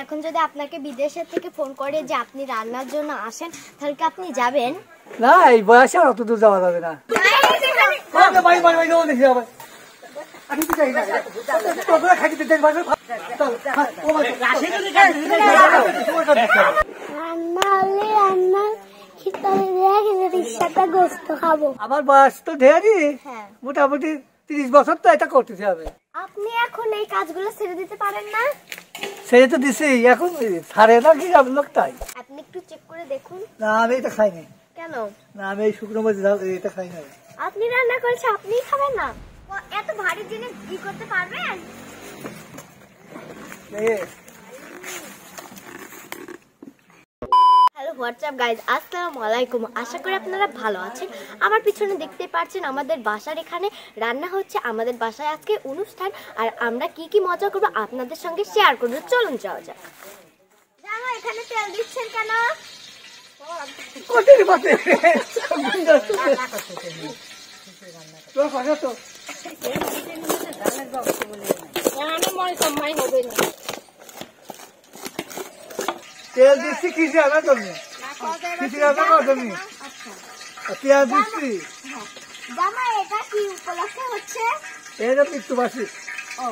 এখন যদি আপনাকে বিদেশের থেকে ফোন করে যে আপনি রান্নার জন্য আসেন, তাহলে কি আপনি যাবেন? না, এই বয়সে আর অত দূর যাওয়া যাবে না। আমার বয়স তো ঢেরি, মোটামুটি 30 বছর তো এটা করতেছে হবে। আপনি এখন এই কাজগুলো ছেড়ে দিতে পারেন না? ছেড়ে তো দিছি, এখন ছাড়ে না কি লোক তাই। আপনি একটু চেক করে দেখুন। না, আমি এটা খাইনি। কেন? না, আমি এই শুকনো মরিচ ঝাল এটা খাই না। আপনি রান্না করেছেন, আপনিই খাবেন না? এত ভারী জিনিস কি করতে পারবেন? হ্যালো হোয়াটসঅ্যাপ গাইজ, আসসালামু আলাইকুম। আশা করি আপনারা ভালো আছেন। আমার পিছনে দেখতে পাচ্ছেন আমাদের বাসার এখানে রান্না হচ্ছে। আমাদের বাসায় আজকে অনুষ্ঠান, আর আমরা কি কি মজা করবো আপনাদের সঙ্গে শেয়ার করবো। চলুন যাওয়া যাক। জানো এখানে তেল দিচ্ছেন কেন? তেল দিচ্ছি কিছু রান্না করবি, কিছু রান্না করবি, পেঁয়াজ দিচ্ছি। জামা এটা কি উপলক্ষে হচ্ছে? এটা মৃত্যুবাসী। ও,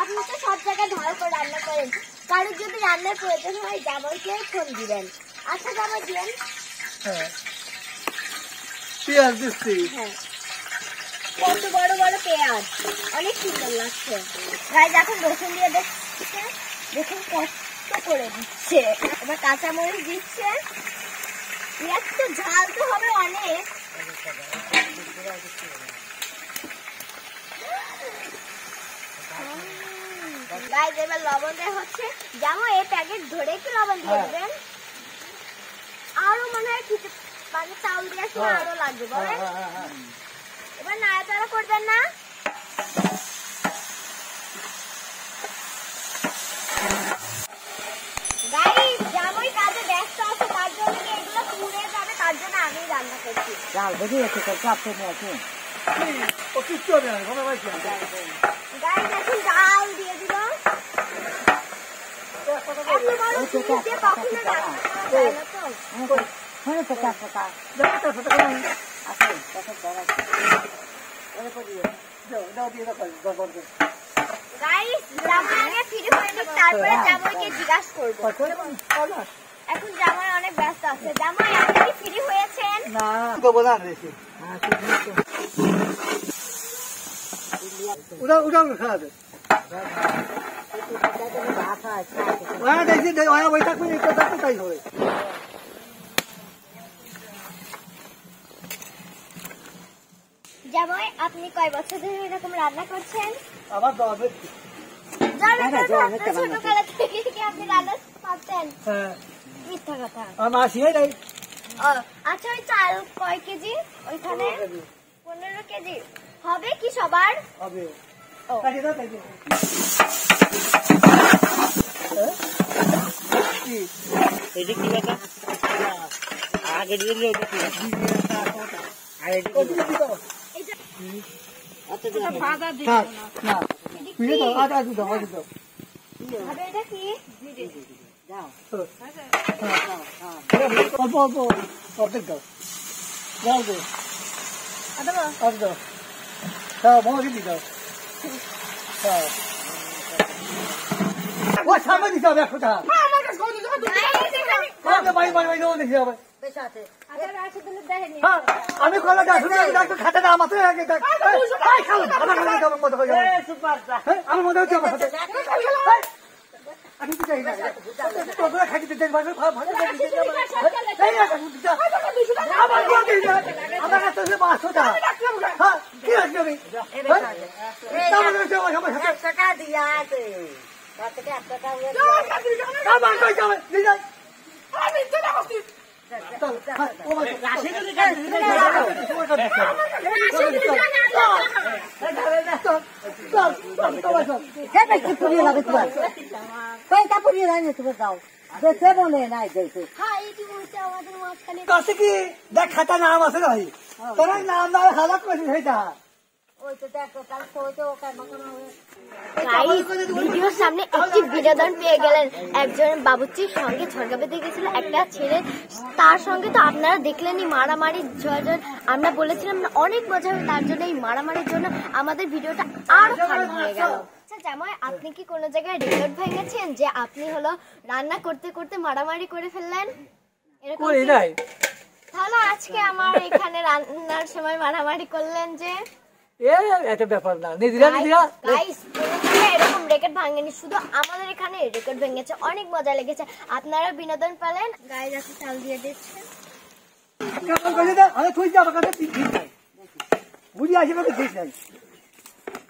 আপনি তো সব জায়গায় ভালো করে রান্না করেন। কারোর যদি রান্নার প্রয়োজন হয় জামাইকে ফোন দিবেন। আচ্ছা জামাই দিবেন। হ্যাঁ, পেঁয়াজ দিচ্ছি। হ্যাঁ, কত বড় বড় পেঁয়াজ, অনেক সুন্দর লাগছে। গাইজ এখন রসুন দিয়ে দেখছে, দেখুন কষ্ট করে দিচ্ছে। এবার কাঁচামরিচ দিচ্ছে। পেঁয়াজ তো ঝাল তো হবে অনেক। গাইজ এবার লবণ দেওয়া হচ্ছে। যেমন এই প্যাকেট ধরে একটু লবণ দিয়ে দেবেন। আরো মনে হয় কিছু মানে চাউল দিয়ে আরো লাগবে বলেন। এবার নাড়াচাড়া করবেন না। গাইজ জামাই কাজে ব্যস্ত আছে, তার জন্য এগুলো পুড়ে যাবে, তার জন্য আমি রান্না করছি। ডাল বেশি আছে তো চাপতে আছে। ও কিচ্ছু হবে না, কোনো ভাই না। গাইজ এখন ডাল দিয়ে দিল। এত বড় জিনিস দিয়ে কখনো রান্না করা যায় না তো। হ্যাঁ, তো কাজ কথা দেখো তো ছোট করে আছে, কত বড় ওরে পড়িয়ে দাও দিয়ে দাও গড়গড়। গাইস জামাই আগে ফিরে হয়ে নিক, তারপরে জামাইকে জিজ্ঞাসা করব। এখন জামাই অনেক ব্যস্ত আছে। জামাই আপনি কি ফ্রি হয়েছেন? না, দেবো না রেখে। উড়া উড়া খাওয়া দে। ওয়া দেখি দে, ওয়া বইটা কোন এটা তো তাই হবে। জামাই আপনি কয় বছর ধরে এরকম রান্না করছেন? আমার দাদা ছোটবেলা থেকে কি আপনি রান্না পারতেন? হ্যাঁ, মিথ্যা কথা। আমার আসিয়ে নাই। আচ্ছা, ওই চাল কয় কেজি ওইখানে? 15 কেজি হবে কি সবার? হবে। ও, কাটি দাও কাটি। কি এই কি কথা? আগে দিলে ওটা কি? আগে দিলে দাও। এটা আচ্ছা ভাজা দিও না। না, দিয়ে দাও, আদা দাও, আদা দাও। হবে এটা কি? দাও। অল্প অল্প অর্ধেক দাও। দাও দাও। আদা আদা দাও। দাও, মশলা দিয়ে দাও। দাও। ও সামনে দিতে হবে 100 টাকা। হ্যাঁ, আমার কাছে কত টাকা দিতে হবে? বাই বাই বাই দাও দেখি হবে। পয়সা আছে। আচ্ছা রাশি দিলে দেখেন। হ্যাঁ, আমি কলা গাছ শুনে ডাক্তার খাতে না আমাতে আগে ডাক। এই খাও, আমার মনে দাও মত হয়ে যাবে। এই সুপার দা। আমার মনে হচ্ছে আমার সাথে। আমি তো চাই না। তো তোরা খাইতে দেন ভালো ভালো ভালো দিতে যাবে। এই না দিতে। আমার দিয়ে দিন। আমার কাছে 500 টাকা। হ্যাঁ, কি আছে আমি? আমার কাছে আমার সাথে টাকা দিয়া আছে। কত টাকা হয়ে আমার কই যাবে? দিন যাই। আমি তো না করছি। চল, ও ভাই রাশি দিতে রাশি দিলে সেটা কি পুরিয়ে লাগে তোমার? কয়টা পুরিয়ে রাখলে তুমি দাও? দেখে মনে নাই দেখে। হ্যাঁ, এইটি হচ্ছে আমাদের মাঝখানে। কাছে কি দেখ খাতা নাম আছে ভাই, তোর নাম না হালাত করেছিস সেইটা ওই তো দেখো কাল তো ওখানে মাখানো হবে গাইস ভিডিওর সামনে একটি বিনোদন পেয়ে গেলেন। একজন বাবুর্চির সঙ্গে ঝগড়া বেঁধে গেছিল একটা ছেলে, তার সঙ্গে তো আপনারা দেখলেনই মারামারি ঝড়। আমরা বলেছিলাম না অনেক মজা হবে, তার জন্য এই মারামারির জন্য আমাদের ভিডিওটা আরো খারাপ হয়ে গেল। আচ্ছা জামাই, আপনি কি কোনো জায়গায় রেকর্ড ভেঙেছেন যে আপনি হলো রান্না করতে করতে মারামারি করে ফেললেন? এরকম করি কি? নাই। তাহলে আজকে আমার এখানে রান্নার সময় মারামারি করলেন যে? এটা ব্যাপার না, নিজেরা গাইস এরকম রেকর্ড ভাঙেনি, শুধু আমাদের এখানে রেকর্ড ভেঙেছে। অনেক মজা লেগেছে, আপনারা বিনোদন পেলেন। গাইস আছে চাল দিয়ে দিচ্ছে। আমি তুই আমার কাছে ঠিক নাই, বুঝি আসি আমাকে ঠিক নাই।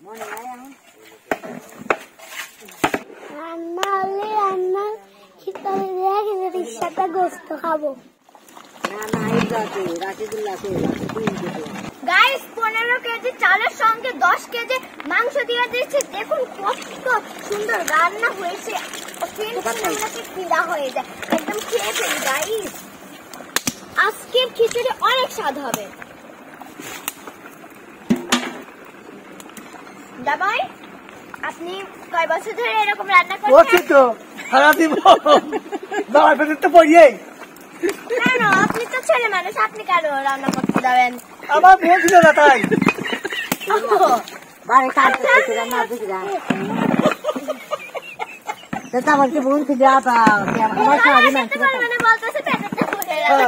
মনে নাই এখন রান্না হলে রান্না খিচুড়ি দিয়ে রিক্সাটা গোস্ত খাবো। না না এই রাশিদুল্লাহ গাইস 15 কেজি চালের সঙ্গে 10 কেজি মাংস দিয়ে দিয়েছে। দেখুন কত সুন্দর রান্না হয়েছে, ফিরা হয়ে যায় একদম। খেয়ে ফেলি গাইস, আজকের খিচুড়ি অনেক স্বাদ হবে। জামাই, আপনি কয় বছর ধরে এরকম রান্না করছি করছেন? তো সারাদিন দাঁড়ায় পেতে তো পড়িয়ে। কেন? আপনি তো ছেলে মানুষ, আপনি কেন রান্না করতে যাবেন? আমার মেয়ে ছিল না তাই। বাড়ি কাজ করতে না বুঝলা সেটা আমার কি বোন কি যা আমার সারি মানছি মানে বলতেছে পেটটা ফুলে যাবে।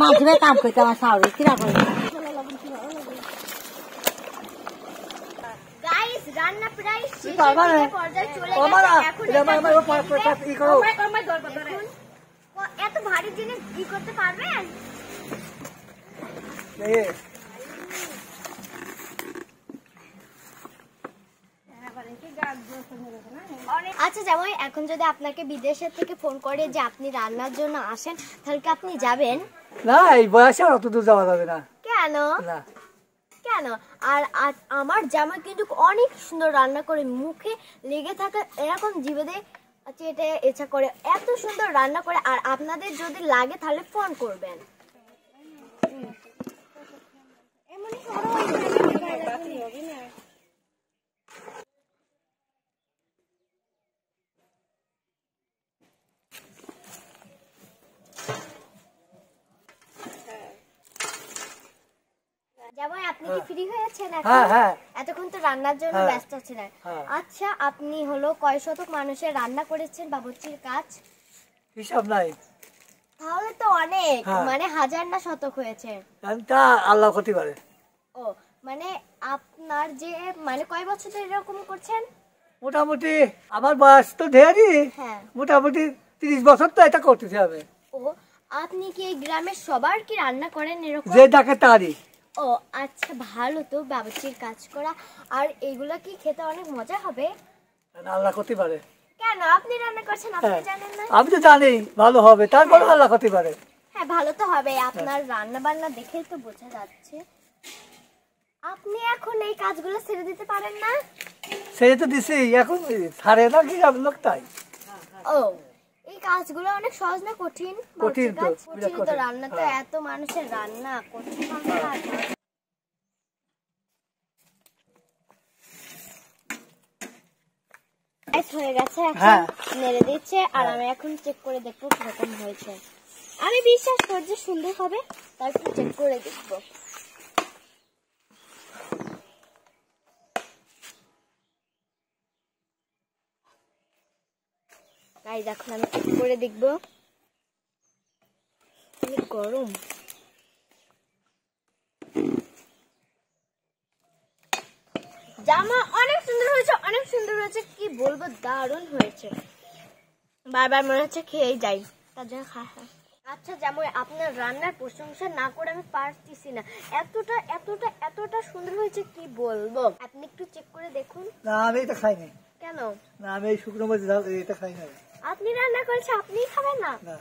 মানছি কাম করতে আমার সারি কিরা করে গাইস রান্না প্রায় শেষের বাবা রে। দিকে পর্যায়ে চলে বাবা গেছে। না, এখন এটা এটা আমার ই করো। দেখুন, এত ভারী জিনিস কি করতে পারবেন? আচ্ছা জামাই, এখন যদি আপনাকে বিদেশের থেকে ফোন করে যে আপনি রান্নার জন্য আসেন, তাহলে কি আপনি যাবেন? না, এই বয়সে অত দূর যাওয়া যাবে না। কেন? না, কেন? আর আমার জামাই কিন্তু অনেক সুন্দর রান্না করে, মুখে লেগে থাকা এরকম জিভে দিয়ে চেটে ইচ্ছা করে, এত সুন্দর রান্না করে। আর আপনাদের যদি লাগে তাহলে ফোন করবেন। জামাই, আপনি কি ফ্রি হয়েছেন এখন? হ্যাঁ হ্যাঁ এতক্ষণ তো রান্নার জন্য হ্যাঁ। ব্যস্ত ছিলেন। হ্যাঁ। আচ্ছা, আপনি হলো কয় শতক মানুষের রান্না করেছেন বাবুর্চির কাজ? হিসাব নাই। তাহলে তো অনেক, হ্যাঁ। মানে হাজার না শতক হয়েছে? তা আল্লাহ ক্ষতি পারে। ও মানে আপনার যে মানে কয় বছর ধরে এরকম করছেন? মোটামুটি আমার বয়স তো ঢেরই, হ্যাঁ। মোটামুটি 30 বছর তো এটা করতেছে হবে। ও আপনি কি এই গ্রামের সবার কি রান্না করেন এরকম? যে ডাকে তারই। ও আচ্ছা, ভালো তো বাবুর্চির কাজ করা। আর এগুলা কি খেতে অনেক মজা হবে? আল্লাহ ক্ষতি পারে। কেন? আপনি রান্না করছেন, আপনি হ্যাঁ, জানেন না? আমি তো জানি ভালো হবে, তারপরে আল্লাহ ক্ষতি পারে। হ্যাঁ, ভালো তো হবে। আপনার রান্না বান্না দেখেই তো বোঝা যাচ্ছে। আপনি এখন এই কাজগুলো ছেড়ে দিতে পারেন না? সেই তো দিছি, এখন ছাড়ে না কি লোক তাই। ও এই কাজগুলো অনেক সহজ না কঠিন? কঠিন তো, কাজ বিরাট কঠিন তো, কঠিন। রান্না তো হ্যাঁ। এত মানুষের রান্না কঠিন হবে কাজ। হয়ে গেছে, এখন হ্যাঁ। নেড়ে দিচ্ছে। আর আমি এখন চেক করে দেখবো কিরকম হয়েছে। আমি বিশ্বাস করি যে সুন্দর হবে, তারপর চেক করে দেখবো। তাই দেখুন, আমি চেক করে দেখবো। অনেক গরম। জামা অনেক সুন্দর হয়েছে, অনেক সুন্দর হয়েছে, কি বলবো, দারুণ হয়েছে। বারবার মনে হচ্ছে খেয়েই যাই, তার জন্য খাওয়া। আচ্ছা জামাই, আপনার রান্নার প্রশংসা না করে আমি পারতেছি না। এতটা এতটা এতটা সুন্দর হয়েছে, কি বলবো। আপনি একটু চেক করে দেখুন। না, আমি এটা খাইনি। কেন? না, আমি এই শুকনো মরিচ ঝাল এটা খাই না। আপনি রান্না করেছে, আপনি খাবেন না? না।